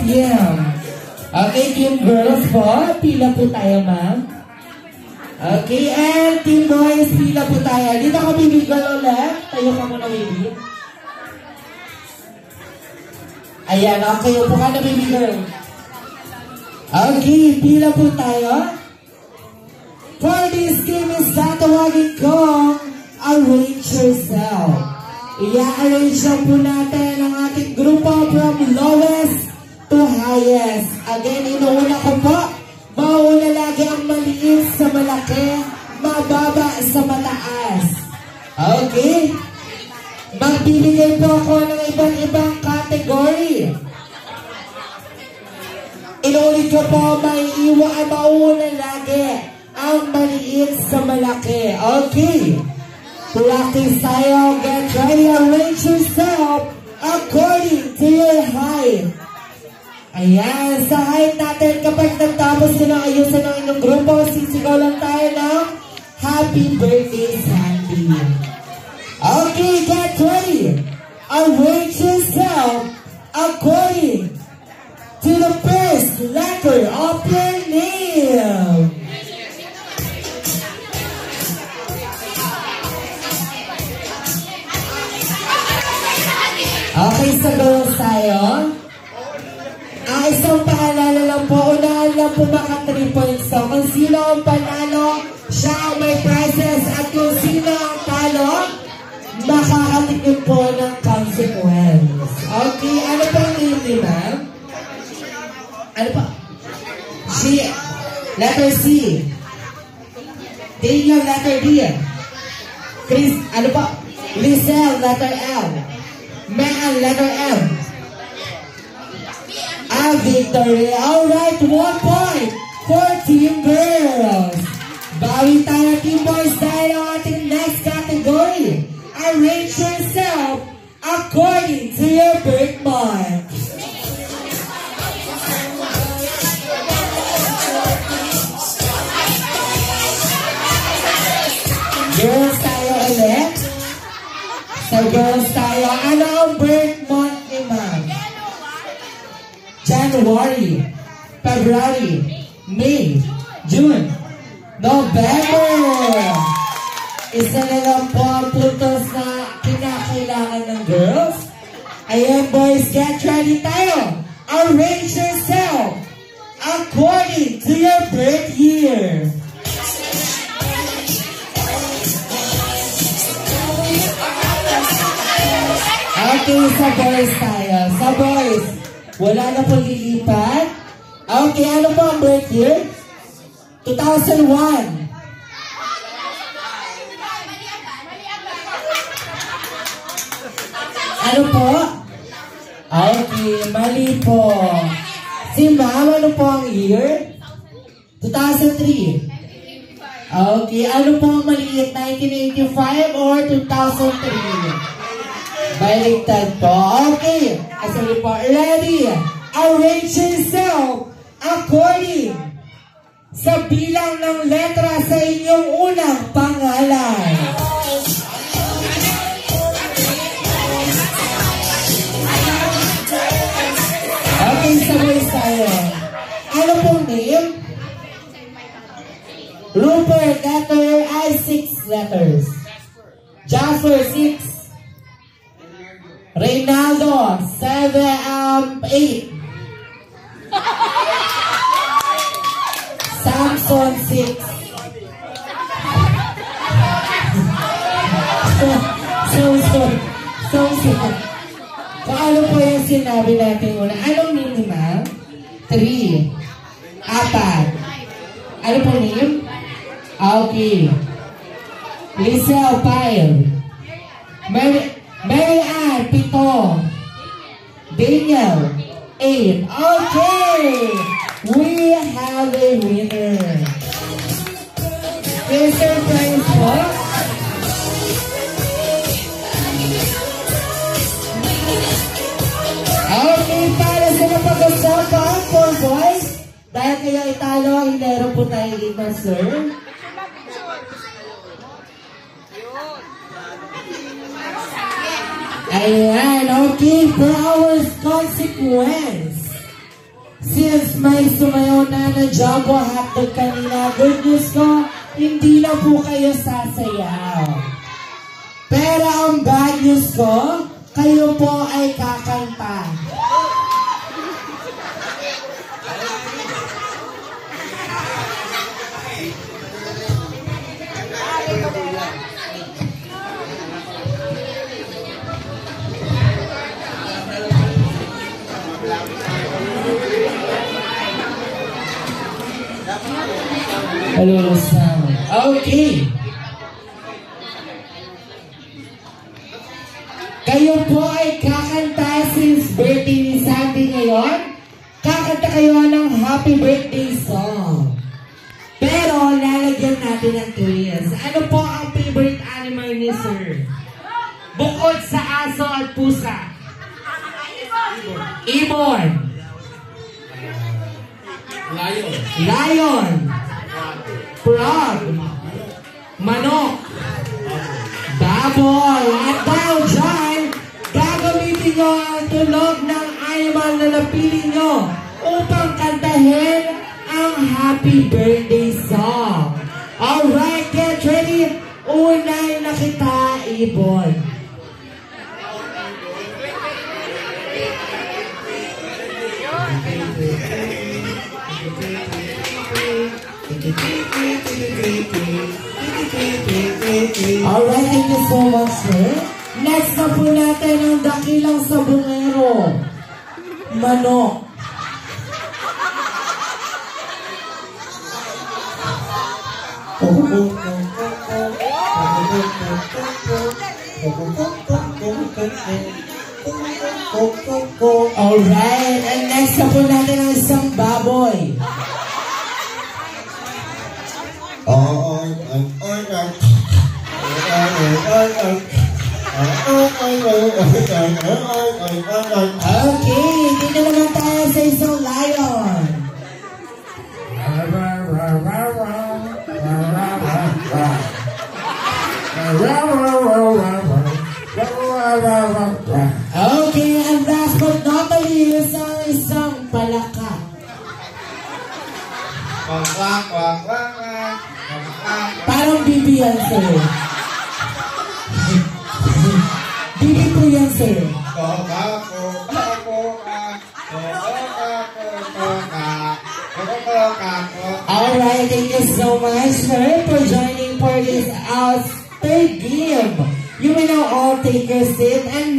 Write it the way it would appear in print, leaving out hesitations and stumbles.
PM. Okay, Team Girls po. Pila po tayo, ma'am. Okay, and Team Boys, pila po tayo. Dito ka bibigyan ulit. Tayo ka muna, baby. Ayan, okay. Upo ka na, baby girl. Okay, pila po tayo. For this game is tatawagin kong Arrange Yourself. I-arrange lang po natin ang ating grupo from lowest to highest. Again, inuuna ko po, mauna lagi ang maliit sa malaki, mababa sa mataas. Okay? Magbibigay po ako ng iba't ibang category. Inuulit ko po, mauna lagi ang maliit sa malaki. Okay? Practice tayo. Get ready. Arrange yourself according to your height. Ayan. Sa height natin, kapag nagtapos nyo na ayusin ang inyong grupo, sisigaw lang tayo ng Happy Birthday, Sandy. Okay, get ready. Arrange yourself according to the first letter of your name. Okay, sa girls tayo. Isang paalala lang po. Unahan lang po maka 3 points to. Kung sino ang panalo, siya ang may prizes. At kung sino ang talo, makakatikim po ng consequence. Okay, ano po ang name ni ma'am? Ano po? C. Letter C. Daniel, letter D. Chris, ano po? Lizelle, letter L. Man, letter M. Victory. Alright, 1 point for Team Girls. Bawi tayo, Team Boys, dahil ang ating next category. Arrange yourself according to your birth month. Girls tayo ulit. So girls tayo, ano ang birth month ni ma'am? January, February, May, June, November. Isa na lang po ang puntos na kinakailangan ng girls. Ayan boys, get ready tayo. Arrange yourself according to your birth year. Okay, sa boys tayo. Sa boys, wala na po lilipat. Okay, ano po ang birth year? 2001. Ano po? Okay, mali po. Si ma'am, ano po ang year? 2003. Okay, ano po ang maliit? 1985 or 2003? Baliktad po. Okay. Asali po. Ready? Arrange yourself according sa bilang ng letra sa inyong unang pangalan. Okay, sabay tayo. Ano pong name? Rupert, letter I, 6 letters. Jaffer, 6. Reynaldo, 8. Samson, 6. So, paano po yung sinabi natin una? Anong name ni ma'am? 3. 4. Ano po name? Okay. Lizelle, 5. Mary Ann, 7. Daniel, 8. Okay! We have a winner. Mr. Price po. Okay, para sa napag-usapan for boys, dahil kayo italo, meron po tayo dito, sir. Ayan, okay, for our consequence. Since may sumayaw na ng Jumbo Hotdog kanina, good news ko, hindi na po kayo sasayaw. Pero ang bad news ko, kayo po ay kakanta. Okay. Kayo po ay kakanta since birthday ni Sandy ngayon. Kakanta kayo ng happy birthday song. Pero lalagyan natin ng twist. Ano po ang favorite animal ni Sir? Bukod sa aso at pusa. Ibon. Lion. Frog. Manok. Baboy. At dahil dyan, gagamitin nyo ang tunog ng animal na napili nyo upang kantahin ang happy birthday song. Alright, get ready. Unay na kita, ibon. Alright, thank you so much, sir. Next na po natin ang dakilang sabungero. Manok. Alright, and next na po natin ang isang baboy. Okay, dito naman tayo sa isang lion. Okay, and last but not the least, ang isang palaka. Parang bibi yan, sir. Bibi po yan, sir. Alright, thank you so much, sir, for joining for this third game. You may now all take your seat and